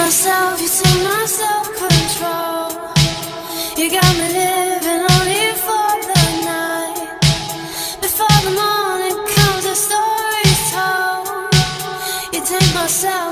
myself, you take my self-control. You got me living only for the night. Before the morning comes, the story's told. You take myself.